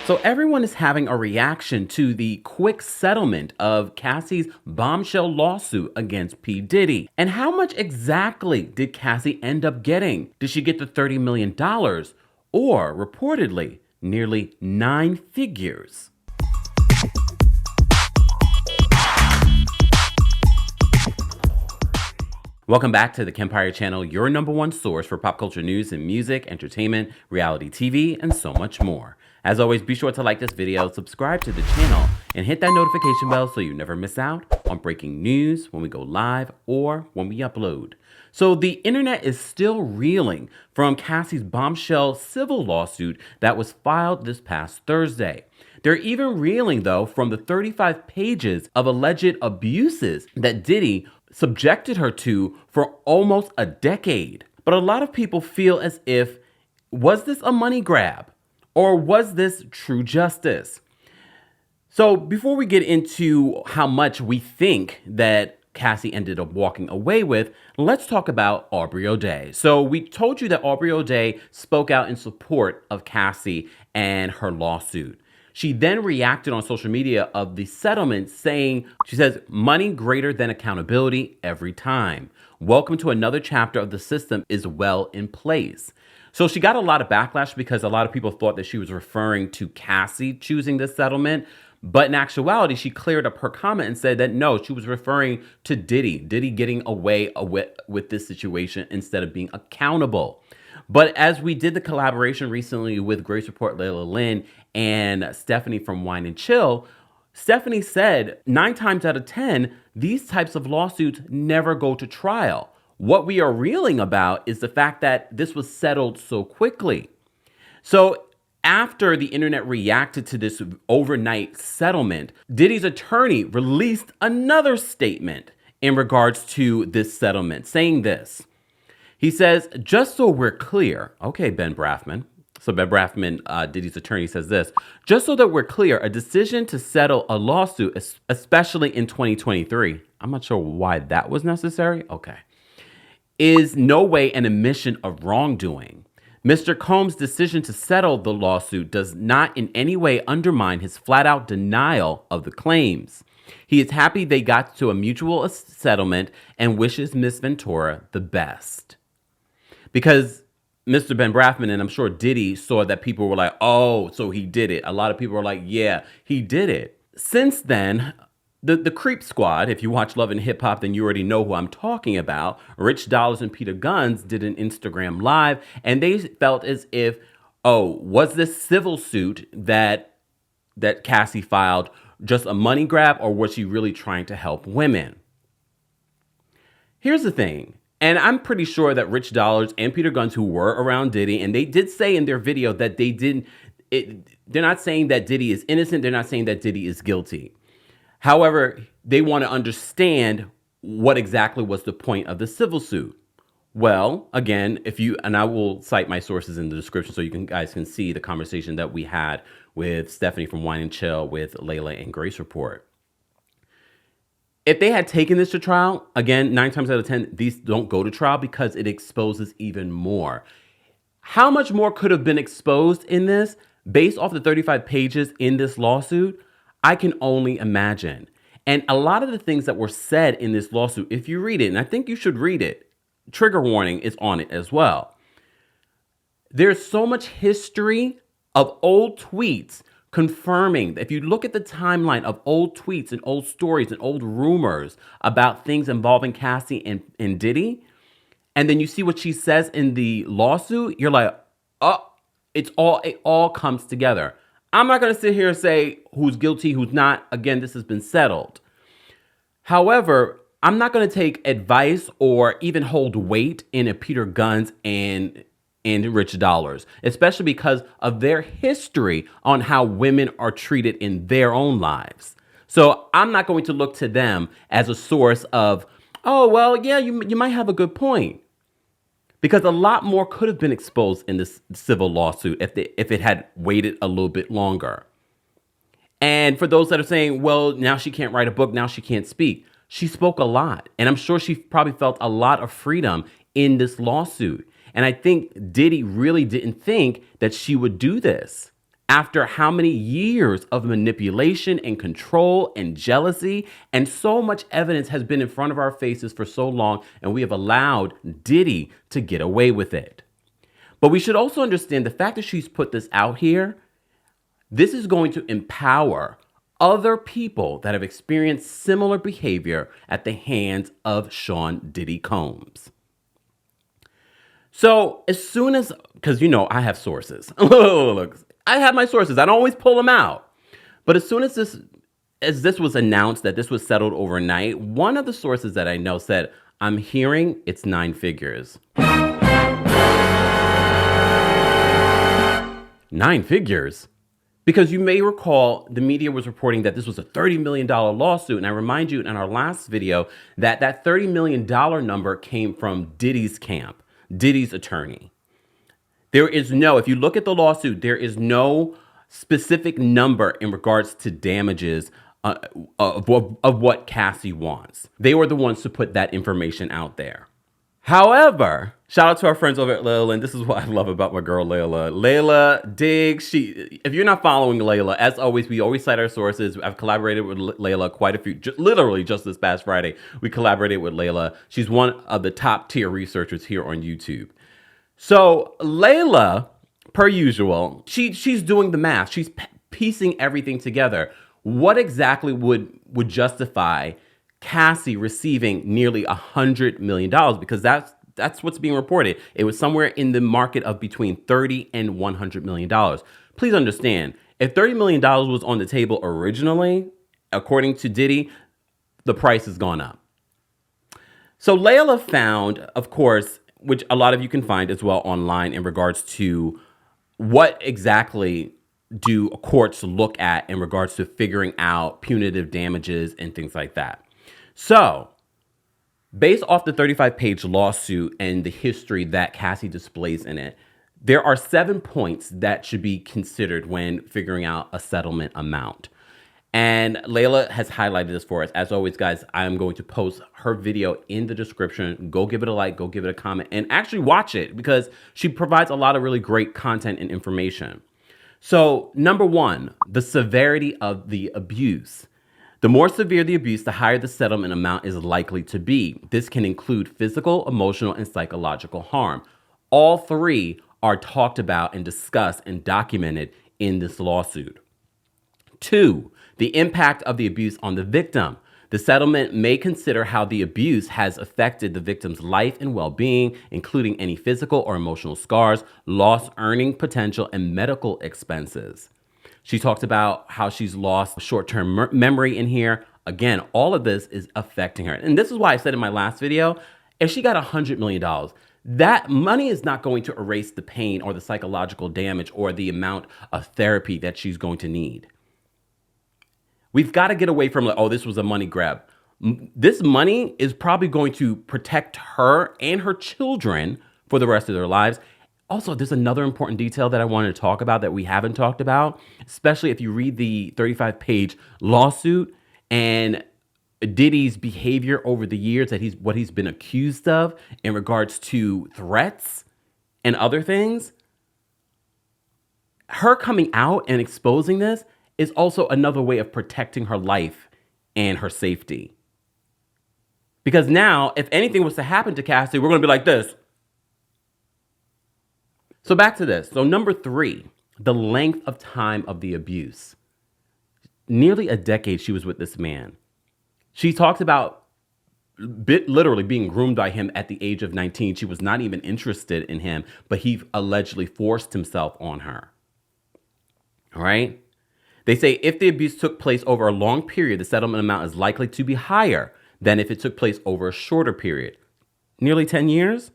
So everyone is having a reaction to the quick settlement of Cassie's bombshell lawsuit against P. Diddy. And how much exactly did Cassie end up getting? Did she get the $30 million? Or, reportedly, nearly 9 figures? Welcome back to the Kempire channel, your #1 source for pop culture news and music, entertainment, reality TV, and so much more. As always, be sure to like this video, subscribe to the channel, and hit that notification bell so you never miss out on breaking news when we go live or when we upload. So the internet is still reeling from Cassie's bombshell civil lawsuit that was filed this past Thursday. They're even reeling, though, from the 35 pages of alleged abuses that Diddy subjected her to for almost a decade. But a lot of people feel as if, was this a money grab? Or was this true justice? So before we get into how much we think that Cassie ended up walking away with, let's talk about Aubrey O'Day. So we told you that Aubrey O'Day spoke out in support of Cassie and her lawsuit. She then reacted on social media of the settlement saying, she says, money greater than accountability every time. Welcome to another chapter of the system is well in place. So she got a lot of backlash because a lot of people thought that she was referring to Cassie choosing this settlement. But in actuality, she cleared up her comment and said that no, she was referring to Diddy getting away with this situation instead of being accountable. But as we did the collaboration recently with Grace Report Layla Lynn and Stephanie from Wine and Chill, Stephanie said 9 times out of 10, these types of lawsuits never go to trial. What we are reeling about is the fact that this was settled so quickly. So after the internet reacted to this overnight settlement, Diddy's attorney released another statement in regards to this settlement, saying this. He says, just so we're clear, okay, Ben Brafman. So Ben Brafman, Diddy's attorney, says this, just so that we're clear, a decision to settle a lawsuit, especially in 2023, I'm not sure why that was necessary, okay, is no way an admission of wrongdoing. Mr. Combs' decision to settle the lawsuit does not in any way undermine his flat-out denial of the claims. He is happy they got to a mutual settlement and wishes Ms. Ventura the best. Because Mr. Ben Brafman, and I'm sure Diddy, saw that people were like, oh, so he did it. A lot of people were like, yeah, he did it. Since then, the Creep Squad, if you watch Love and Hip Hop, then you already know who I'm talking about. Rich Dollars and Peter Gunz did an Instagram Live, and they felt as if, oh, was this civil suit that Cassie filed just a money grab, or was she really trying to help women? Here's the thing. And I'm pretty sure that Rich Dollars and Peter Gunz, who were around Diddy, and they did say in their video that they're not saying that Diddy is innocent. They're not saying that Diddy is guilty. However, they want to understand what exactly was the point of the civil suit. Well, again, and I will cite my sources in the description so you guys can see the conversation that we had with Stephanie from Wine and Chill, with Layla and Grace Report. If they had taken this to trial, again, 9 times out of 10, these don't go to trial because it exposes even more. How much more could have been exposed in this based off the 35 pages in this lawsuit? I can only imagine. And a lot of the things that were said in this lawsuit, if you read it, and I think you should read it, trigger warning is on it as well. There's so much history of old tweets confirming that if you look at the timeline of old tweets and old stories and old rumors about things involving Cassie and Diddy, and then you see what she says in the lawsuit, you're like, oh, it all comes together. I'm not going to sit here and say who's guilty, who's not. Again, this has been settled. However, I'm not going to take advice or even hold weight in a Peter Gunz and Rich Dollars, especially because of their history on how women are treated in their own lives. So I'm not going to look to them as a source of, oh, well, yeah, you might have a good point. Because a lot more could have been exposed in this civil lawsuit if it had waited a little bit longer. And for those that are saying, well, now she can't write a book, now she can't speak. She spoke a lot. And I'm sure she probably felt a lot of freedom in this lawsuit. And I think Diddy really didn't think that she would do this. After how many years of manipulation and control and jealousy, and so much evidence has been in front of our faces for so long, and we have allowed Diddy to get away with it. But we should also understand the fact that she's put this out here, this is going to empower other people that have experienced similar behavior at the hands of Sean Diddy Combs. So as soon as, because you know I have sources. Look, I have my sources. I don't always pull them out. But as soon as this was announced that this was settled overnight, one of the sources that I know said, I'm hearing it's 9 figures. 9 figures? Because you may recall the media was reporting that this was a $30 million lawsuit. And I remind you in our last video that that $30 million number came from Diddy's camp, Diddy's attorney. There is no, if you look at the lawsuit, there is no specific number in regards to damages of what Cassie wants. They were the ones to put that information out there. However, shout out to our friends over at Layla, and this is what I love about my girl Layla. Layla digs. If you're not following Layla, as always, we always cite our sources. I've collaborated with Layla quite a few, literally just this past Friday, we collaborated with Layla. She's one of the top tier researchers here on YouTube. So Layla, per usual, she's doing the math. She's piecing everything together. What exactly would justify Cassie receiving nearly $100 million? Because that's what's being reported. It was somewhere in the market of between $30 and $100 million. Please understand, if $30 million was on the table originally, according to Diddy, the price has gone up. So Layla found, of course, which a lot of you can find as well online in regards to what exactly do courts look at in regards to figuring out punitive damages and things like that. So, based off the 35-page lawsuit and the history that Cassie displays in it, there are 7 points that should be considered when figuring out a settlement amount. And Layla has highlighted this for us. As always, guys, I am going to post her video in the description. Go give it a like, go give it a comment, and actually watch it because she provides a lot of really great content and information. So, number 1, the severity of the abuse. The more severe the abuse, the higher the settlement amount is likely to be. This can include physical, emotional, and psychological harm. All 3 are talked about and discussed and documented in this lawsuit. 2, the impact of the abuse on the victim. The settlement may consider how the abuse has affected the victim's life and well-being, including any physical or emotional scars, lost earning potential, and medical expenses. She talks about how she's lost short-term memory in here. Again, all of this is affecting her. And this is why I said in my last video, if she got $100 million, that money is not going to erase the pain or the psychological damage or the amount of therapy that she's going to need. We've got to get away from like, oh, this was a money grab. This money is probably going to protect her and her children for the rest of their lives. Also, there's another important detail that I wanted to talk about that we haven't talked about, especially if you read the 35-page lawsuit and Diddy's behavior over the years, that what he's been accused of in regards to threats and other things. Her coming out and exposing this is also another way of protecting her life and her safety. Because now, if anything was to happen to Cassie, we're going to be like this. So back to this. So number 3, the length of time of the abuse. Nearly a decade she was with this man. She talks about literally being groomed by him at the age of 19. She was not even interested in him, but he allegedly forced himself on her. All right? They say if the abuse took place over a long period, the settlement amount is likely to be higher than if it took place over a shorter period. Nearly 10 years?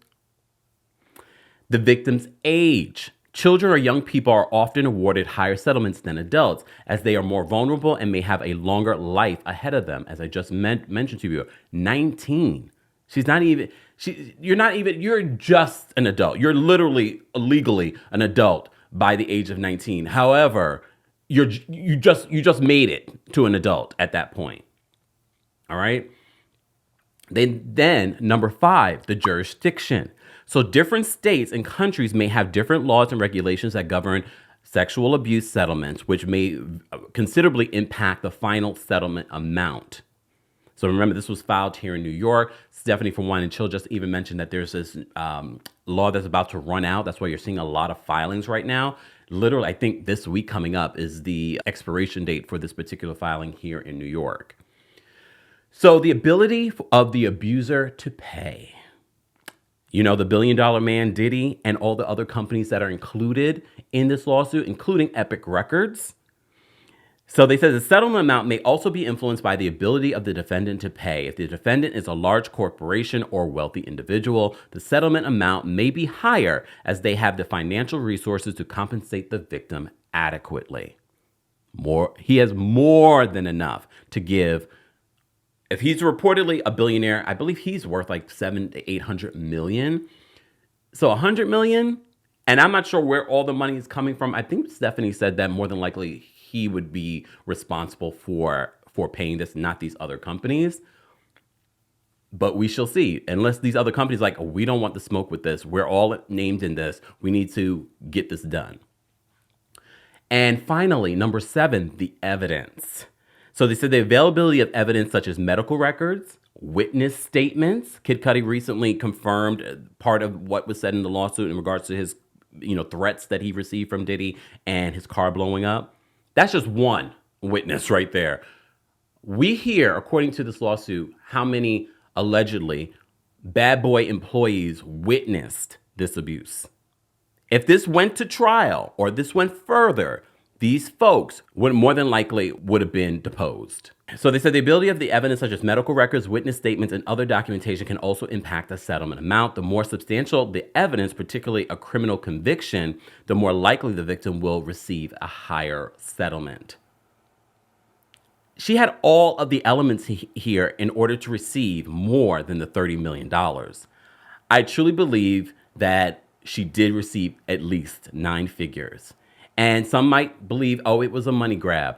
The victim's age. Children or young people are often awarded higher settlements than adults as they are more vulnerable and may have a longer life ahead of them. As I just mentioned to you, 19. You're just an adult. You're literally legally an adult by the age of 19. However, you just made it to an adult at that point. All right. Then number 5, the jurisdiction. So different states and countries may have different laws and regulations that govern sexual abuse settlements, which may considerably impact the final settlement amount. So remember, this was filed here in New York. Stephanie from Wine and Chill just even mentioned that there's this law that's about to run out. That's why you're seeing a lot of filings right now. Literally, I think this week coming up is the expiration date for this particular filing here in New York. So the ability of the abuser to pay. You know, the billion-dollar man, Diddy, and all the other companies that are included in this lawsuit, including Epic Records. So they said the settlement amount may also be influenced by the ability of the defendant to pay. If the defendant is a large corporation or wealthy individual, the settlement amount may be higher as they have the financial resources to compensate the victim adequately. He has more than enough to give. If he's reportedly a billionaire, I believe he's worth like 700 to 800 million. So 100 million, and I'm not sure where all the money is coming from. I think Stephanie said that more than likely he would be responsible for paying this, not these other companies. But we shall see. Unless these other companies like, oh, we don't want the smoke with this. We're all named in this. We need to get this done. And finally, number 7, the evidence. So they said the availability of evidence such as medical records, witness statements. Kid Cudi recently confirmed part of what was said in the lawsuit in regards to his, threats that he received from Diddy and his car blowing up. That's just one witness right there. We hear, according to this lawsuit, how many allegedly bad boy employees witnessed this abuse. If this went to trial or this went further, these folks would more than likely would have been deposed. So they said the ability of the evidence such as medical records, witness statements, and other documentation can also impact the settlement amount. The more substantial the evidence, particularly a criminal conviction, the more likely the victim will receive a higher settlement. She had all of the elements here in order to receive more than the $30 million. I truly believe that she did receive at least 9 figures. And some might believe, oh, it was a money grab.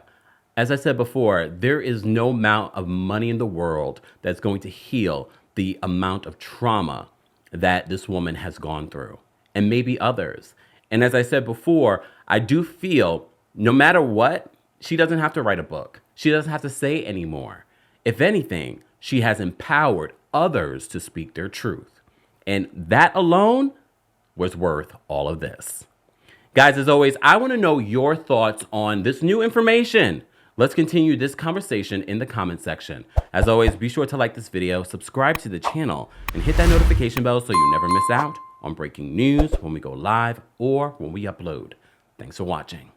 As I said before, there is no amount of money in the world that's going to heal the amount of trauma that this woman has gone through, and maybe others. And as I said before, I do feel no matter what, she doesn't have to write a book. She doesn't have to say anymore. If anything, she has empowered others to speak their truth. And that alone was worth all of this. Guys, as always, I want to know your thoughts on this new information. Let's continue this conversation in the comment section. As always, be sure to like this video, subscribe to the channel, and hit that notification bell so you never miss out on breaking news when we go live or when we upload. Thanks for watching.